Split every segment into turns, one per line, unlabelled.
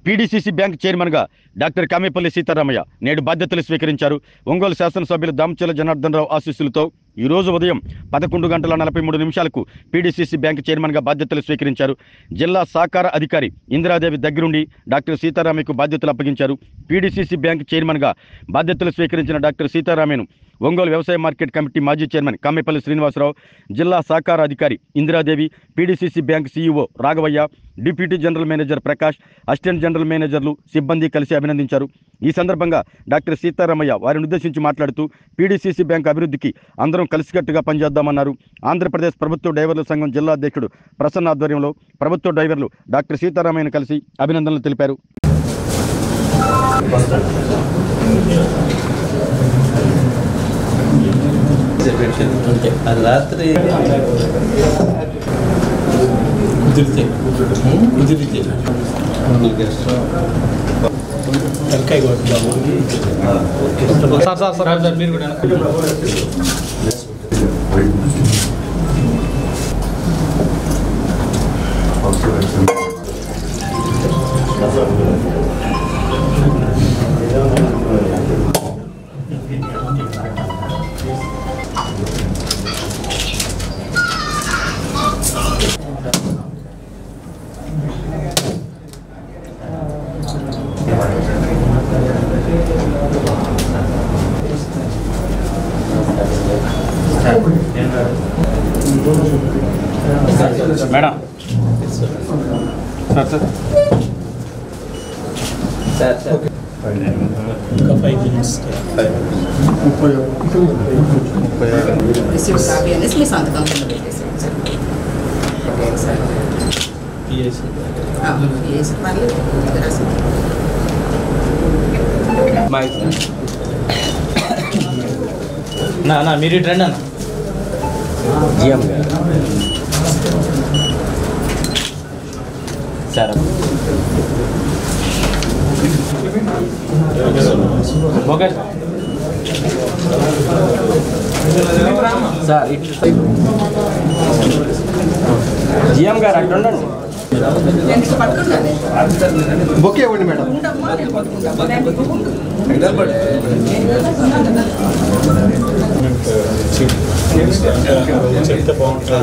PDCC bank చైర్మన్గా doctor Kamepalli Sitaramayya నేడు బాధ్యతలు స్వీకరించారు. ఒంగోలు శాసనసభ్యులు దామచర్ల జనార్దన్ రావు ఆశీస్సులతో ఈరోజు ఉదయం 11:43 పీడీసీసీ బ్యాంక్ చైర్మన్గా బాధ్యతలు స్వీకరించారు. జిల్లా సహకార అధికారి ఇందిరాదేవి దగ్గరుండి డాక్టర్ సీతారామయ్యకు బాధ్యతలు అప్పగించారు. పీడీసీసీ బ్యాంక్ చైర్మన్గా బాధ్యతలు స్వీకరించిన డాక్టర్ సీతారామయ్యను ఒంగోలు వ్యవసాయ మార్కెట్ కమిటీ మాజీ చైర్మన్ కామేపల్లి శ్రీనివాసరావు, జిల్లా సహకార అధికారి Indiradevi, PDCC bank CEO Raghavaiah, deputy general manager Prakash, assistant general మేనేజర్లు, సిబ్బంది కలిసి అభినందించారు. ఈ సందర్భంగా డాక్టర్ సీతారామయ్య వారిని ఉద్దేశించి మాట్లాడుతూ పీడీసీసీ బ్యాంక్ అభివృద్ధికి అందరం కలిసికట్టుగా పనిచేద్దామన్నారు. ఆంధ్రప్రదేశ్ ప్రభుత్వ డ్రైవర్ల సంఘం జిల్లా అధ్యక్షుడు ప్రసన్న ఆధ్వర్యంలో ప్రభుత్వ డ్రైవర్లు డాక్టర్ సీతారామయ్యను కలిసి అభినందనలు తెలిపారు.
రాత్రి సార్ మీరు కూడా
మేడం సార్ సార్
మీ సంతకం కింద పెట్టేసాను సార్.
నా మీరు రండి అన్న GM sir okay sir GM గారు అక్కడ ఉండండి.
ఓకే ఇవ్వండి మేడం. చెప్తే బాగుంటుంది.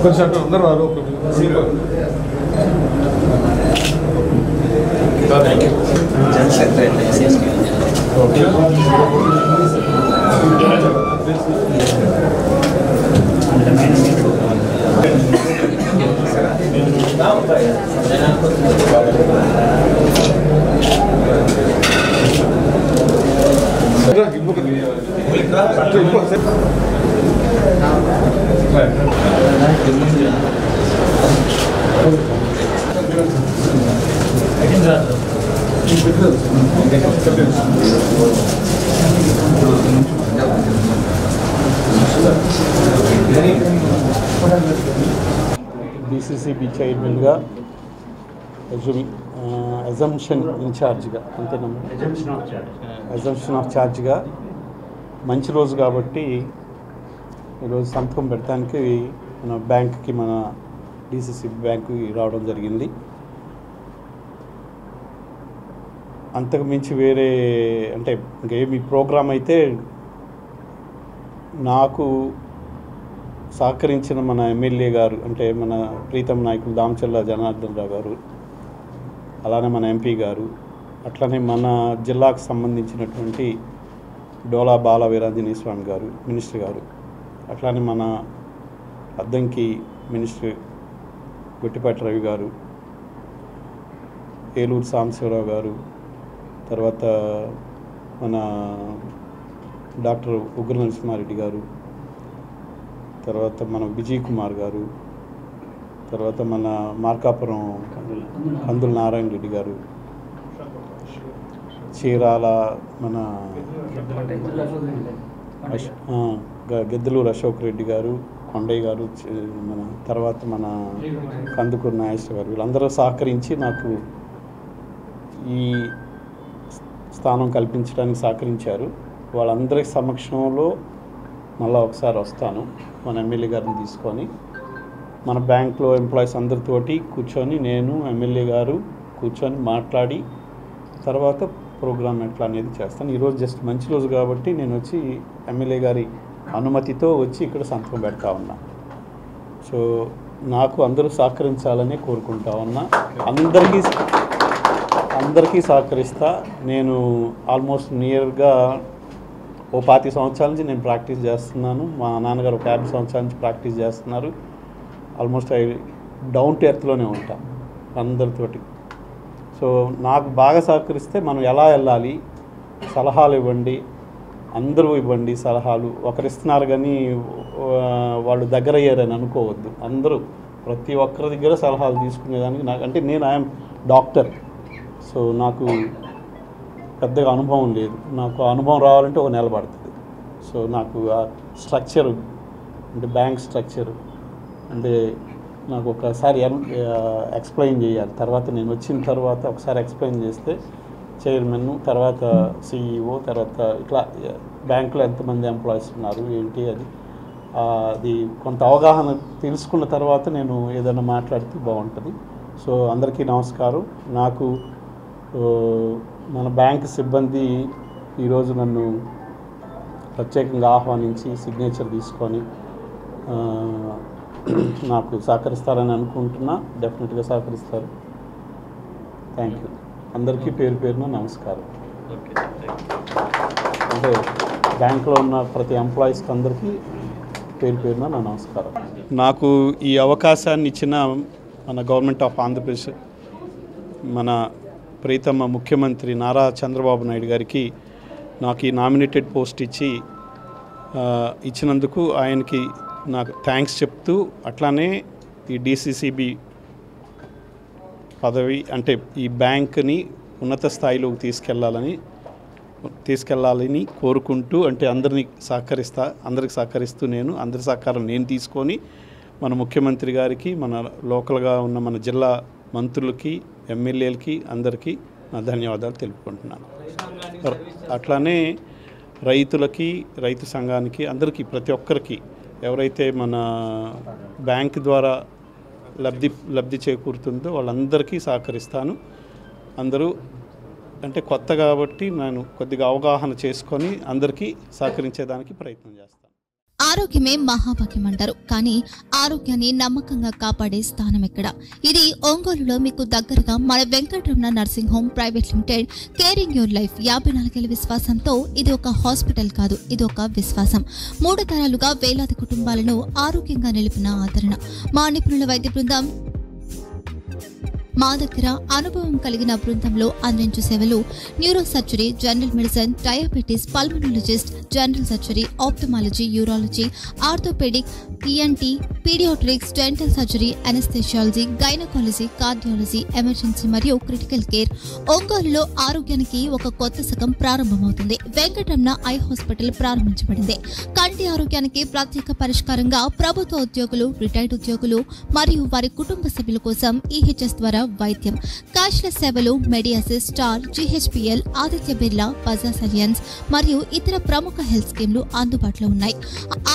కొంచెం అందరూ రారు.
బీసీసీబీ చైర్మన్గా అజంప్షన్ ఇన్ఛార్జ్గా అంతేనమ్మా, అజంప్షన్ ఆఫ్ ఛార్జ్గా మంచి రోజు కాబట్టి ఈరోజు సంతకం పెట్టడానికి మన బ్యాంక్కి, మన డీసీసీబీ బ్యాంక్కి రావడం జరిగింది. అంతకు మించి వేరే అంటే ఇంకేమి ప్రోగ్రామ్ అయితే నాకు సహకరించిన మన ఎమ్మెల్యే గారు, అంటే మన ప్రీతం నాయకులు దామచల్ల జనార్దన్ రావు గారు, అలానే మన ఎంపీ గారు, అట్లనే మన జిల్లాకు సంబంధించినటువంటి డోలా బాల వీరాంజనేయ స్వామి గారు మినిస్టర్ గారు, అట్లానే మన అద్దంకి మినిస్టర్ గుట్టిపాటి రవి గారు, ఏలూరు సాంబశివరావు గారు, తర్వాత మన డాక్టర్ ఉగ్ర నరసింహారెడ్డి గారు, తర్వాత మన విజయ్ కుమార్ గారు, తర్వాత మన మార్కాపురం కందుల నారాయణ రెడ్డి గారు, చీరాల మన గెద్దలూరు అశోక్ రెడ్డి గారు, కొండయ్య గారు, మన తర్వాత మన కందుకూరు నాగేశ్వర గారు, వీళ్ళందరూ సహకరించి నాకు ఈ స్థానం కల్పించడానికి సహకరించారు. వాళ్ళందరి సమక్షంలో మళ్ళీ ఒకసారి వస్తాను మన ఎమ్మెల్యే గారిని తీసుకొని. మన బ్యాంక్లో ఎంప్లాయీస్ అందరితోటి కూర్చొని నేను ఎమ్మెల్యే గారు కూర్చొని మాట్లాడి తర్వాత ప్రోగ్రామ్ ఎట్లా అనేది చేస్తాను. ఈరోజు జస్ట్ మంచి రోజు కాబట్టి నేను వచ్చి ఎమ్మెల్యే గారి అనుమతితో వచ్చి ఇక్కడ సంతకం పెడతా ఉన్నా. సో నాకు అందరూ సహకరించాలని కోరుకుంటా ఉన్నా. అందరికీ సహకరిస్తా. నేను ఆల్మోస్ట్ నియర్గా 25 సంవత్సరాల నుంచి నేను ప్రాక్టీస్ చేస్తున్నాను. మా నాన్నగారు 50 సంవత్సరాల నుంచి ప్రాక్టీస్ చేస్తున్నారు. ఆల్మోస్ట్ డౌన్ టు ఎర్త్లోనే ఉంటా అందరితోటి. సో నాకు బాగా సహకరిస్తే మనం ఎలా వెళ్ళాలి, సలహాలు ఇవ్వండి, అందరూ ఇవ్వండి సలహాలు. ఒకరు ఇస్తున్నారు కానీ వాళ్ళు దగ్గర అయ్యారని అనుకోవద్దు. అందరూ ప్రతి ఒక్కరి దగ్గర సలహాలు తీసుకునేదానికి నాకు, అంటే నేను ఐఎమ్ డాక్టర్, సో నాకు పెద్దగా అనుభవం లేదు. నాకు అనుభవం రావాలంటే ఒక నెల పడుతుంది. సో నాకు ఆ స్ట్రక్చరు, అంటే బ్యాంక్ స్ట్రక్చరు అంటే నాకు ఒకసారి ఎక్స్ప్లెయిన్ చేయాలి. తర్వాత నేను వచ్చిన తర్వాత ఒకసారి ఎక్స్ప్లెయిన్ చేస్తే చైర్మన్, తర్వాత సిఈఓ, తర్వాత ఇట్లా బ్యాంకులో ఎంతమంది ఎంప్లాయీస్ ఉన్నారు ఏంటి అది కొంత అవగాహన తెలుసుకున్న తర్వాత నేను ఏదైనా మాట్లాడితే బాగుంటుంది. సో అందరికీ నమస్కారం. నాకు మన బ్యాంక్ సిబ్బంది ఈరోజు నన్ను ప్రత్యేకంగా ఆహ్వానించి సిగ్నేచర్ తీసుకొని నాకు సహకరిస్తారని అనుకుంటున్నా. డెఫినెట్గా సహకరిస్తారు. Thank you. అందరికీ పేరు పేరున నమస్కారం. అంటే బ్యాంకులో ఉన్న ప్రతి ఎంప్లాయీస్కి అందరికీ పేరు పేరున నా నమస్కారం. నాకు ఈ అవకాశాన్ని ఇచ్చిన మన గవర్నమెంట్ ఆఫ్ ఆంధ్రప్రదేశ్, మన ప్రీతమ ముఖ్యమంత్రి నారా చంద్రబాబు నాయుడు గారికి నాకు ఈ నామినేటెడ్ పోస్ట్ ఇచ్చినందుకు ఆయనకి నాకు థ్యాంక్స్ చెప్తూ, అట్లానే ఈ డీసీసీబీ పదవి అంటే ఈ బ్యాంక్ని ఉన్నత స్థాయిలోకి తీసుకెళ్ళాలని కోరుకుంటూ, అంటే అందరికి సహకరిస్తూ అందరి సహకారం నేను తీసుకొని మన ముఖ్యమంత్రి గారికి, మన లోకల్గా ఉన్న మన జిల్లా మంత్రులకి, ఎమ్మెల్యేలకి అందరికీ నా ధన్యవాదాలు తెలుపుకుంటున్నాను. అట్లానే రైతులకి, రైతు సంఘానికి, అందరికీ, ప్రతి ఒక్కరికి ఎవరైతే మన బ్యాంక్ ద్వారా లబ్ధి చేకూరుతుందో వాళ్ళందరికీ సహకరిస్తాను. అందరూ అంటే కొత్త కాబట్టి నేను కొద్దిగా అవగాహన చేసుకొని అందరికీ సహకరించేదానికి ప్రయత్నం చేస్తాను.
ఆరోగ్యమే మహాభాగ్యం అంటారు, కానీ ఆరోగ్యాన్ని నమ్మకంగా కాపాడే స్థానం ఎక్కడ? ఇది ఒంగోలులో మీకు దగ్గరగా మన Venkataramana nursing home private limited. Caring your life 54 ఏళ్ల విశ్వాసంతో ఇది ఒక హాస్పిటల్ కాదు, ఇది ఒక విశ్వాసం. 3 తరాలుగా వేలాది కుటుంబాలను ఆరోగ్యంగా నిలిపిన ఆదరణ. మా నిపుణుల వైద్య బృందం మా దగ్గర అనుభవం కలిగిన బృందంలో అందించే సేవలు neuro surgery, general medicine, diabetes, pulmonologist, general surgery, ophthalmology, urology, orthopaedic, ENT, paediatrics, dental surgery, anaesthesiology, gynaecology, cardiology, emergency మరియు క్రిటికల్ కేర్. ఒంగోలులో ఆరోగ్యానికి ఒక కొత్త శకం ప్రారంభమవుతుంది. వెంకటరమణ ఐ హాస్పిటల్ ప్రారంభించబడింది. కంటి ఆరోగ్యానికి ప్రత్యేక పరిష్కారంగా ప్రభుత్వ ఉద్యోగులు, రిటైర్డ్ ఉద్యోగులు మరియు వారి కుటుంబ సభ్యుల కోసం ఈహెచ్ఎస్ ద్వారా వైద్యం, క్యాష్లెస్ సేవలు, మెడియాసిస్, స్టార్, జీహెచ్పిఎల్, ఆదిత్య బిర్లా, బజాజ్ అలియన్స్ మరియు ఇతర ప్రముఖ హెల్త్ స్కీమ్లు అందుబాటులో ఉన్నాయి.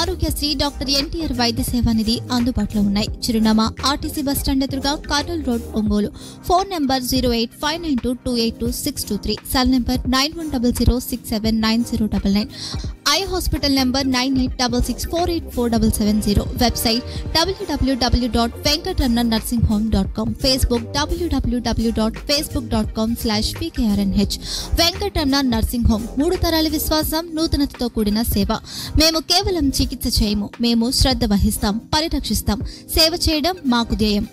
ఆరోగ్యశ్రీ, డాక్టర్ ఎన్టీఆర్ వైద్య సేవా నిధి అందుబాటులో ఉన్నాయి. చిరునామా ఆర్టీసీ బస్టాండ్ ఎదురుగా, Kurnool road, Ongole. Phone number 08592282623, cell number 9100679099, eye hospital number 9866484770, website www.venkatramannursing.com, Facebook www.facebook.com/pkrnh. Venkataramana nursing home, 3 తరాల విశ్వాసం, నూతనతతో కూడిన సేవ. మేము కేవలం చికిత్స చేయము, మేము శ్రద్ధ వహిస్తాం, పరిరక్షిస్తాం. సేవ చేయడం మాకు ధ్యేయం.